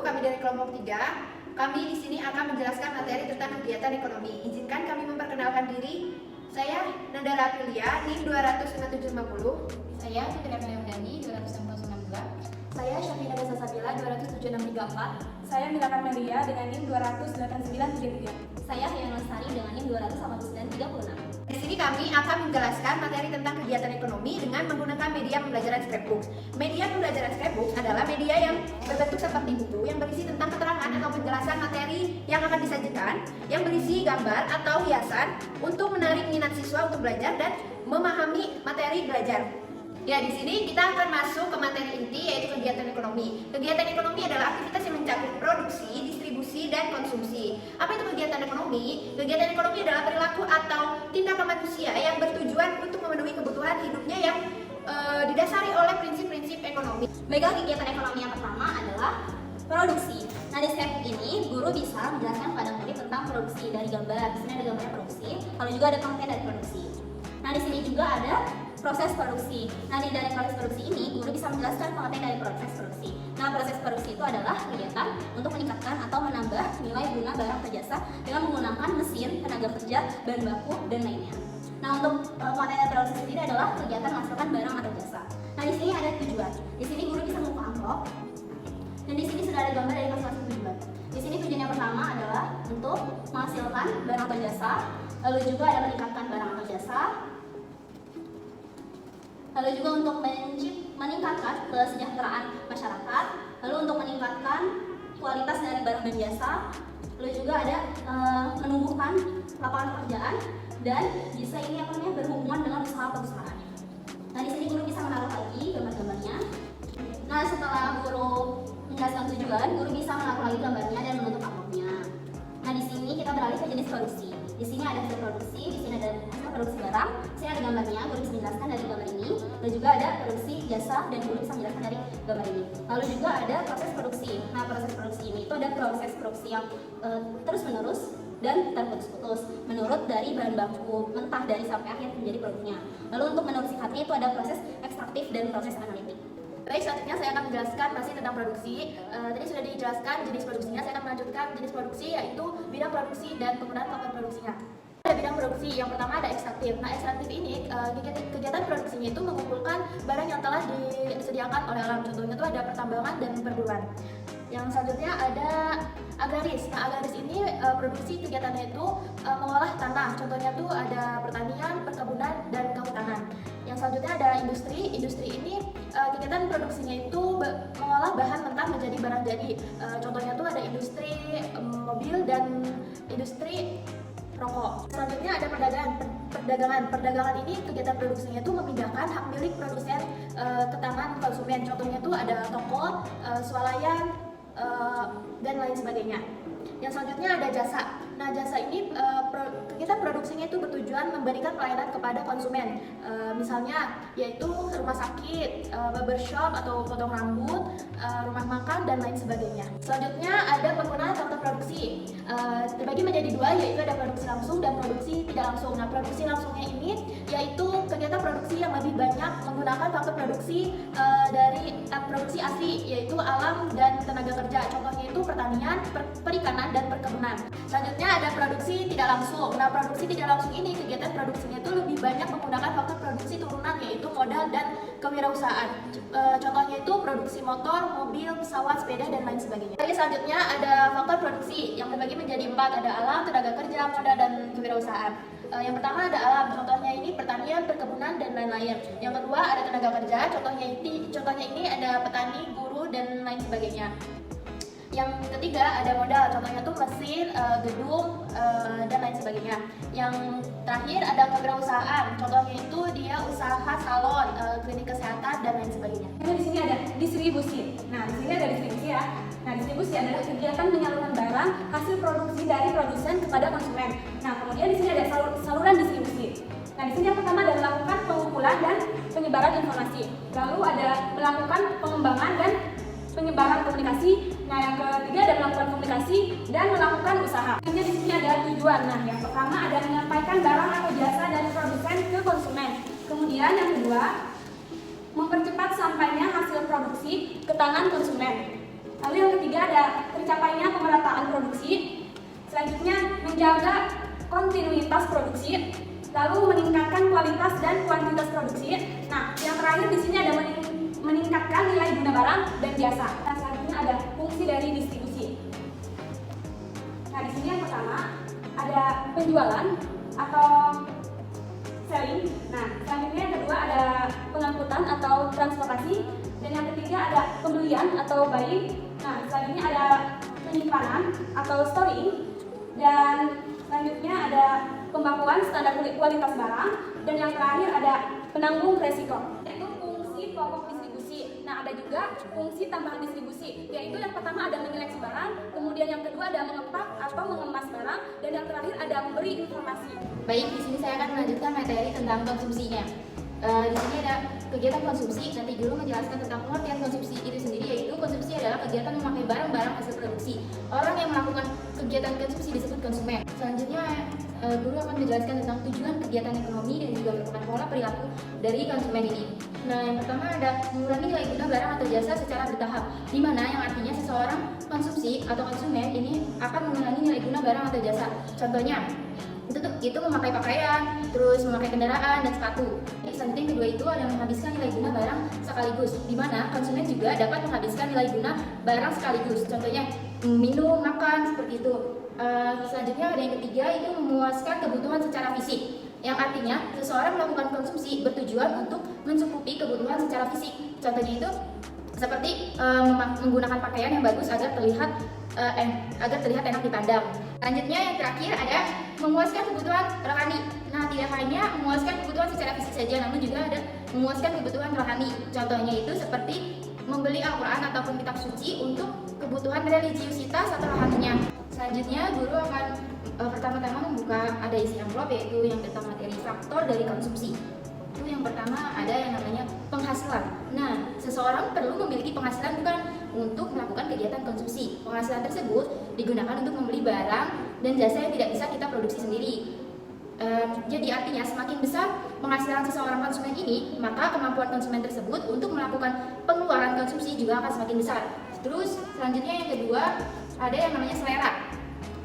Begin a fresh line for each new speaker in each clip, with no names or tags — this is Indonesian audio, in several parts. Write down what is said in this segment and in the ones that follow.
kami dari kelompok 3. Kami di sini akan menjelaskan materi tentang kegiatan ekonomi. Izinkan kami memperkenalkan diri. Saya Nandara Aprilia, NIM 25750.
Saya Fitri Aprilia, 262.
Saya Syafina Desa Sabila 27634.
Saya Mila Karmelia dengan NIM 28933.
Saya Hayyan Lestari dengan NIM 28936.
Di sini kami akan menjelaskan materi tentang kegiatan ekonomi dengan menggunakan media pembelajaran scrapbook. Media pembelajaran scrapbook adalah media yang berbentuk seperti buku yang berisi tentang keterangan atau penjelasan materi yang akan disajikan, yang berisi gambar atau hiasan untuk menarik minat siswa untuk belajar dan memahami materi belajar. Ya, di sini kita akan masuk ke materi inti, yaitu kegiatan ekonomi. Kegiatan ekonomi adalah aktivitas yang mencakup produksi, distribusi, dan konsumsi. Apa itu kegiatan ekonomi? Kegiatan ekonomi adalah perilaku atau tindakan manusia yang bertujuan untuk memenuhi kebutuhan hidupnya yang didasari oleh prinsip-prinsip ekonomi.
Baiklah, kegiatan ekonomi yang pertama adalah produksi. Nah, di scrapbook ini guru bisa menjelaskan kepada murid tentang produksi dari gambar. Di sini ada gambar produksi, lalu juga ada konten dari produksi. Nah, di sini juga ada proses produksi. Nah, dari proses produksi ini guru bisa menjelaskan pengertian dari proses produksi. Nah, proses produksi itu adalah kegiatan untuk meningkatkan atau menambah nilai guna barang atau jasa dengan menggunakan mesin, tenaga kerja, bahan baku, dan lainnya. Nah, untuk pengertian dari produksi sendiri adalah kegiatan menghasilkan barang atau jasa. Nah, di sini ada tujuan. Di sini guru bisa membuka amplop. Dan di sini sudah ada gambar dari masing-masing tujuan. Di sini tujuan yang pertama adalah untuk menghasilkan barang atau jasa, lalu juga ada meningkatkan barang atau jasa, lalu juga untuk meningkatkan kesejahteraan masyarakat, lalu untuk meningkatkan kualitas dari barang dan jasa, lalu juga ada menumbuhkan lapangan pekerjaan, dan bisa ini berhubungan dengan usaha perusahaan. Nah, di sini guru bisa menaruh lagi gambar-gambarnya. Nah, setelah guru menjelaskan tujuan, guru bisa menaruh lagi gambarnya dan menutup amplopnya. Nah, di sini kita beralih ke jenis produksi. Di sini ada hasil produksi, di sini ada hasil produksi barang, di sini ada gambarnya, guru bisa menjelaskan dari gambar ini, dan juga ada produksi jasa, dan guru bisa menjelaskan dari gambar ini. Lalu juga ada proses produksi. Nah, proses produksi ini itu ada proses produksi yang terus-menerus dan terputus-putus menurut dari bahan baku mentah dari sampai akhir menjadi produknya. Lalu untuk menurut singkatnya itu ada proses ekstraktif dan proses analitik.
Baik, selanjutnya saya akan menjelaskan masih tentang produksi. Tadi sudah dijelaskan jenis produksinya, saya akan melanjutkan jenis produksi, yaitu bidang produksi dan penggunaan faktor produksinya. Ada bidang produksi, yang pertama ada ekstraktif. Nah, ekstraktif ini kegiatan produksinya itu mengumpulkan barang yang telah disediakan oleh alam. Contohnya itu ada pertambangan dan perburuan. Yang selanjutnya ada agraris. Nah, agraris ini produksi kegiatannya itu mengolah tanah. Contohnya itu ada pertanian, perkebunan, dan kehutanan. Yang selanjutnya ada industri. Industri ini kegiatan produksinya itu mengolah bahan mentah menjadi barang jadi. Contohnya itu ada industri mobil dan industri rokok. Selanjutnya ada perdagangan. Perdagangan ini kegiatan produksinya itu memindahkan hak milik produsen ke tangan konsumen. Contohnya itu ada toko, swalayan, dan lain sebagainya. Yang selanjutnya ada jasa. Nah, jasa ini kegiatan produksinya itu bertujuan memberikan pelayanan kepada konsumen. Misalnya yaitu rumah sakit, barbershop atau potong rambut, rumah makan, dan lain sebagainya. Selanjutnya ada penggunaan faktor produksi. Terbagi menjadi dua, yaitu ada produksi langsung dan produksi tidak langsung. Nah, produksi langsungnya ini yaitu kegiatan produksi yang lebih banyak menggunakan faktor produksi dari produksi asli, yaitu alam dan tenaga kerja. Contohnya itu pertanian, perikanan, dan perkebunan. Selanjutnya ada produksi tidak langsung. Nah, produksi tidak langsung ini kegiatan produksinya itu lebih banyak menggunakan faktor produksi turunan, yaitu modal dan kewirausahaan. Contohnya itu produksi motor, mobil, pesawat, sepeda, dan lain sebagainya. Lagi selanjutnya ada faktor produksi yang terbagi menjadi 4, ada alam, tenaga kerja, modal, dan kewirausahaan. Yang pertama ada alam, contohnya ini pertanian, perkebunan, dan lain-lain. Yang kedua ada tenaga kerja, contohnya ini ada petani, guru, dan lain sebagainya. Yang ketiga ada modal, contohnya tuh mesin, gedung, dan lain sebagainya. Yang terakhir ada kewirausahaan, contohnya itu dia usaha salon, klinik kesehatan, dan lain sebagainya.
Di sini ada distribusi. Nah, di sini ada distribusi ya. Nah, distribusi adalah kegiatan penyaluran barang hasil produksi dari produsen kepada konsumen. Nah, kemudian di sini ada saluran distribusi. Nah, di sini yang pertama adalah melakukan pengumpulan dan penyebaran informasi. Lalu ada melakukan pengembangan dan penyebaran komunikasi. Nah, yang ketiga ada melakukan komunikasi dan melakukan usaha. Selanjutnya di sini ada tujuan. Nah, yang pertama ada menyampaikan barang atau jasa dari produsen ke konsumen. Kemudian yang kedua, mempercepat sampainya hasil produksi ke tangan konsumen. Lalu yang ketiga ada tercapainya pemerataan produksi. Selanjutnya menjaga kontinuitas produksi. Lalu meningkatkan kualitas dan kuantitas produksi. Nah, yang terakhir di sini ada meningkatkan nilai guna barang dan jasa. Nah, selanjutnya ada fungsi dari distribusi. Nah, di sini yang pertama ada penjualan atau selling. Nah, selanjutnya yang kedua ada pengangkutan atau transportasi, dan yang ketiga ada pembelian atau buying. Nah, selanjutnya ada penyimpanan atau storing, dan selanjutnya ada pembakuan standar kualitas barang, dan yang terakhir ada penanggung resiko. Itu fungsi pokok distribusi. Nah, ada juga fungsi tambahan distribusi, yaitu yang pertama ada menyeleksi barang, kemudian yang kedua ada mengepak atau mengemas barang, dan yang terakhir ada memberi informasi.
Baik, di sini saya akan melanjutkan materi tentang konsumsinya. Di sini ada kegiatan konsumsi. Nanti dulu menjelaskan tentang pengertian konsumsi itu sendiri, yaitu konsumsi adalah kegiatan memakai barang-barang hasil produksi. Orang yang melakukan kegiatan konsumsi disebut konsumen. Selanjutnya, guru akan menjelaskan tentang tujuan kegiatan ekonomi dan juga merupakan pola perilaku dari konsumen ini. Nah, yang pertama ada mengurangi nilai guna barang atau jasa secara bertahap, di mana yang artinya seseorang konsumsi atau konsumen ini akan mengurangi nilai guna barang atau jasa. Contohnya, itu memakai pakaian, terus memakai kendaraan dan sepatu. Selanjutnya yang kedua itu ada menghabiskan nilai guna barang sekaligus, di mana konsumen juga dapat menghabiskan nilai guna barang sekaligus. Contohnya minum, makan, seperti itu. Selanjutnya ada yang ketiga itu memuaskan kebutuhan secara fisik, yang artinya seseorang melakukan konsumsi bertujuan untuk mencukupi kebutuhan secara fisik. Contohnya itu seperti menggunakan pakaian yang bagus agar terlihat enak dipandang. Selanjutnya yang terakhir ada memuaskan kebutuhan rohani. Nah, tidak hanya memuaskan kebutuhan secara fisik saja, namun juga ada memuaskan kebutuhan rohani. Contohnya itu seperti membeli Al-Quran ataupun kitab suci untuk kebutuhan religiusitas atau rohaninya. Selanjutnya guru akan pertama-tama membuka ada isi amplop, yaitu yang tentang materi faktor dari konsumsi. Itu yang pertama ada yang namanya penghasilan. Nah, seseorang perlu memiliki penghasilan bukan untuk melakukan kegiatan konsumsi. Penghasilan tersebut digunakan untuk membeli barang dan jasa yang tidak bisa kita produksi sendiri. Jadi artinya semakin besar penghasilan seseorang konsumen ini, maka kemampuan konsumen tersebut untuk melakukan pengeluaran konsumsi juga akan semakin besar. Terus selanjutnya yang kedua ada yang namanya selera.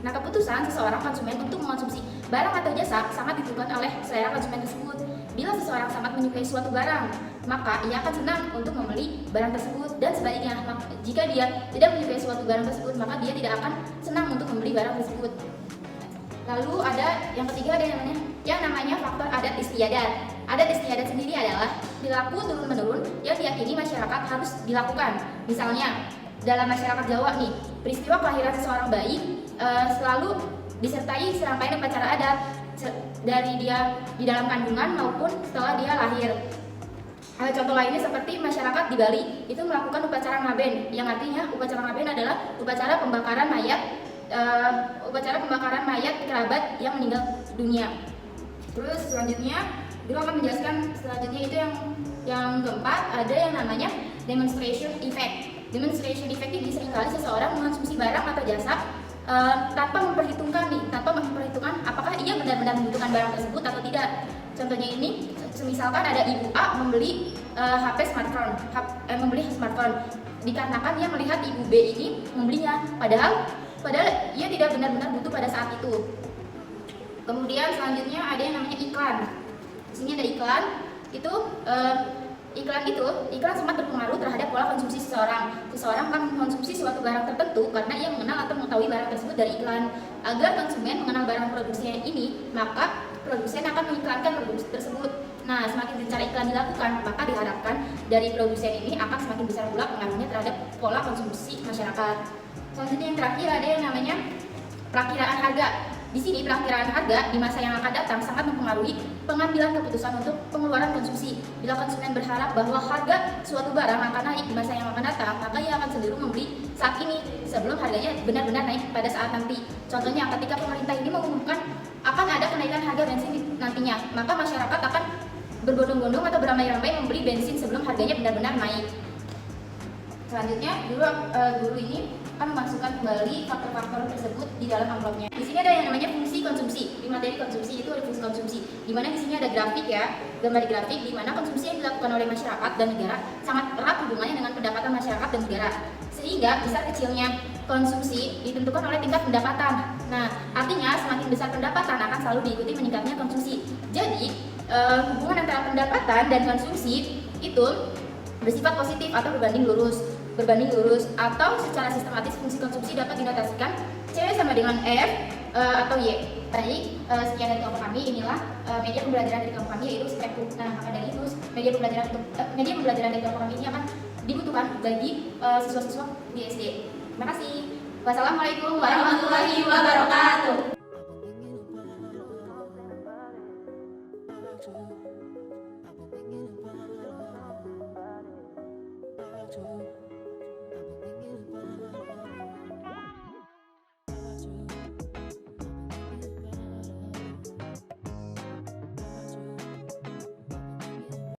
Nah, keputusan seseorang konsumen untuk mengonsumsi barang atau jasa sangat ditentukan oleh selera konsumen tersebut. Bila seseorang sangat menyukai suatu barang, maka ia akan senang untuk membeli barang tersebut, dan sebaliknya, jika dia tidak menyukai suatu barang tersebut, maka dia tidak akan senang untuk membeli barang tersebut. Lalu ada yang ketiga ada yang namanya faktor adat istiadat. Adat istiadat sendiri adalah perilaku turun-menurun yang diyakini masyarakat harus dilakukan. Misalnya, dalam masyarakat Jawa nih, peristiwa kelahiran seseorang bayi selalu disertai serangkaian upacara adat dari dia di dalam kandungan maupun setelah dia lahir. Contoh lainnya seperti masyarakat di Bali itu melakukan upacara ngaben, yang artinya upacara ngaben adalah upacara pembakaran mayat kerabat yang meninggal dunia. Terus selanjutnya guru akan menjelaskan selanjutnya itu yang keempat ada yang namanya demonstration effect. Demonstration effect ini seringkali seseorang mengonsumsi barang atau jasa tanpa memperhitungkan apakah ia benar-benar membutuhkan barang tersebut atau tidak. Contohnya ini, misalkan ada ibu A membeli smartphone, dikarenakan ia melihat ibu B ini membelinya, padahal ia tidak benar-benar butuh pada saat itu. Kemudian selanjutnya ada yang namanya iklan. Di sini ada iklan. Iklan sangat berpengaruh terhadap pola konsumsi seseorang. Seseorang akan mengkonsumsi suatu barang tertentu karena ia mengenal atau mengetahui barang tersebut dari iklan. Agar konsumen mengenal barang produksinya ini, maka produsen akan mengiklankan produksi tersebut. Nah, semakin gencar iklan dilakukan, maka diharapkan dari produsen ini akan semakin besar pula pengaruhnya terhadap pola konsumsi masyarakat. Selanjutnya yang terakhir ada yang namanya perakiraan harga. Di sini perakiraan harga di masa yang akan datang sangat mempengaruhi pengambilan keputusan untuk pengeluaran konsumsi. Bila konsumen berharap bahwa harga suatu barang akan naik di masa yang akan datang, maka ia akan cenderung membeli saat ini sebelum harganya benar-benar naik pada saat nanti. Contohnya, ketika pemerintah ini mengumumkan akan ada kenaikan harga bensin nantinya, maka masyarakat akan berbondong-bondong atau beramai-ramai membeli bensin sebelum harganya benar-benar naik. Selanjutnya, guru ini akan memasukkan kembali faktor-faktor tersebut di dalam amplopnya. Di sini ada yang namanya fungsi konsumsi. Di materi konsumsi itu ada fungsi konsumsi, di mana di sini ada grafik ya, gambar grafik di mana konsumsi yang dilakukan oleh masyarakat dan negara sangat erat hubungannya dengan pendapatan masyarakat dan negara.
Sehingga besar kecilnya konsumsi ditentukan oleh tingkat pendapatan. Nah, artinya semakin besar pendapatan akan selalu diikuti meningkatnya konsumsi. Jadi, hubungan antara pendapatan dan konsumsi itu bersifat positif atau berbanding lurus. Atau secara sistematis fungsi konsumsi dapat dinotasikan C sama dengan F atau Y. Baik, sekian dari kelompok kami. Inilah media pembelajaran dari kelompok kami, yaitu scrapbook. Nah, maka dari itu media pembelajaran dari kelompok kami ini akan dibutuhkan bagi siswa-siswa di SD. Terima kasih. Wassalamualaikum warahmatullahi wabarakatuh.